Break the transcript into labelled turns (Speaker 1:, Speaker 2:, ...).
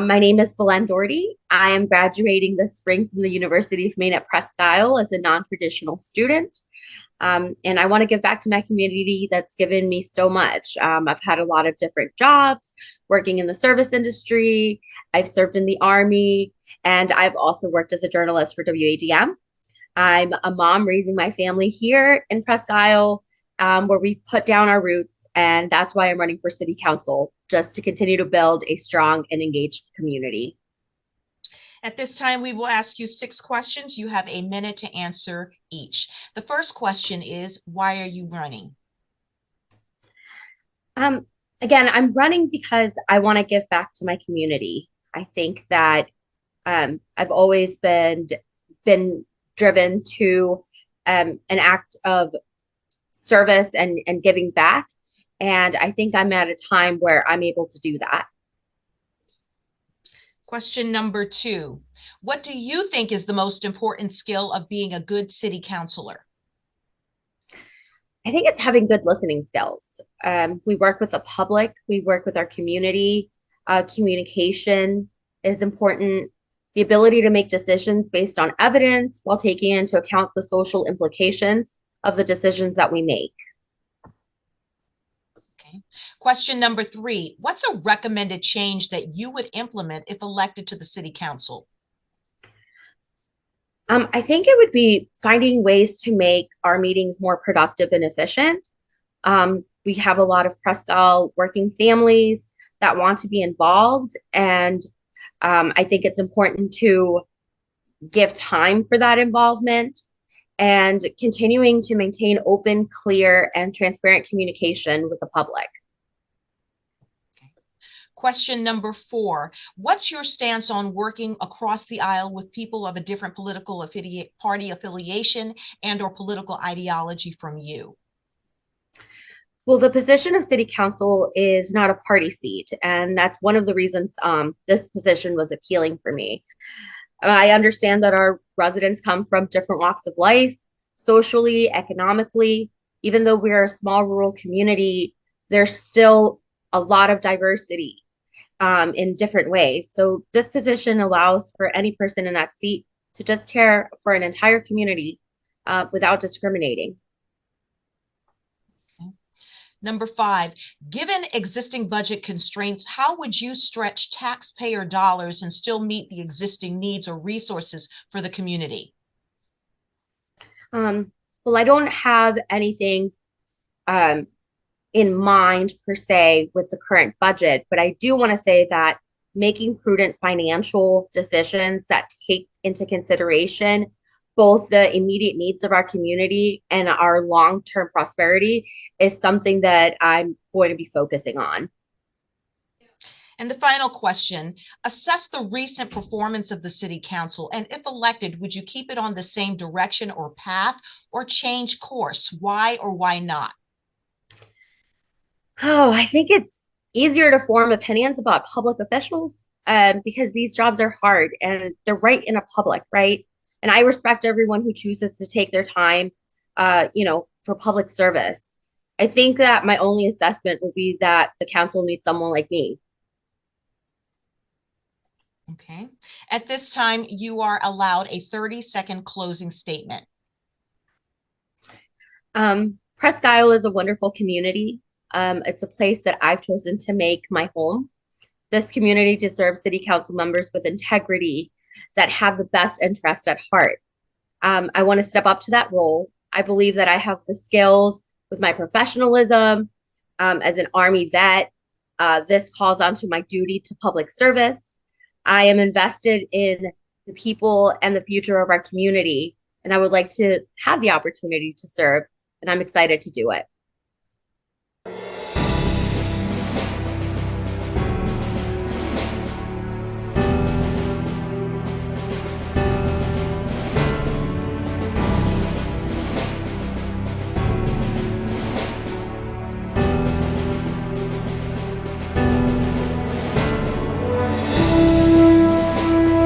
Speaker 1: My name is Belen Dougherty. I am graduating this spring from the University of Maine at Presque Isle as a non-traditional student. And I want to give back to my community that's given me so much. I've had a lot of different jobs, working in the service industry. I've served in the Army, and I've also worked as a journalist for WADM. I'm a mom raising my family here in Presque Isle, where we put down our roots, and that's why I'm running for City Council, just to continue to build a strong and engaged community.
Speaker 2: At this time, we will ask you 6 questions. You have a minute to answer each. The first question is, why are you running?
Speaker 1: Again, I'm running because I want to give back to my community. I think that I've always been driven to an act of service and giving back. And I think I'm at a time where I'm able to do that.
Speaker 2: Question number 2. What do you think is the most important skill of being a good city councilor?
Speaker 1: I think it's having good listening skills. We work with the public, we work with our community. Communication is important. The ability to make decisions based on evidence while taking into account the social implications of the decisions that we make.
Speaker 2: Okay. Question number 3. What's a recommended change that you would implement if elected to the city council?
Speaker 1: I think it would be finding ways to make our meetings more productive and efficient. We have a lot of Presque Isle working families that want to be involved, and I think it's important to give time for that involvement and continuing to maintain open, clear, and transparent communication with the public.
Speaker 2: Question number 4. What's your stance on working across the aisle with people of a different political party affiliation and or political ideology from you?
Speaker 1: Well, the position of city council is not a party seat, and that's one of the reasons this position was appealing for me. I understand that our residents come from different walks of life, socially, economically. Even though we're a small rural community, there's still a lot of diversity in different ways. So this position allows for any person in that seat to just care for an entire community without discriminating.
Speaker 2: Number 5, given existing budget constraints, how would you stretch taxpayer dollars and still meet the existing needs or resources for the community?
Speaker 1: Well, I don't have anything in mind per se with the current budget, but I do want to say that making prudent financial decisions that take into consideration both the immediate needs of our community and our long-term prosperity is something that I'm going to be focusing on.
Speaker 2: And the final question, assess the recent performance of the city council, and if elected, would you keep it on the same direction or path or change course? Why or why not?
Speaker 1: Oh, I think it's easier to form opinions about public officials because these jobs are hard and they're right in a public, right? And I respect everyone who chooses to take their time, for public service. I think that my only assessment would be that the council needs someone like me.
Speaker 2: Okay. At this time, you are allowed a 30-second closing statement.
Speaker 1: Presque Isle is a wonderful community. It's a place that I've chosen to make my home. This community deserves city council members with integrity that have the best interest at heart. I want to step up to that role. I believe that I have the skills with my professionalism as an Army vet. This calls onto my duty to public service. I am invested in the people and the future of our community, and I would like to have the opportunity to serve, and I'm excited to do it.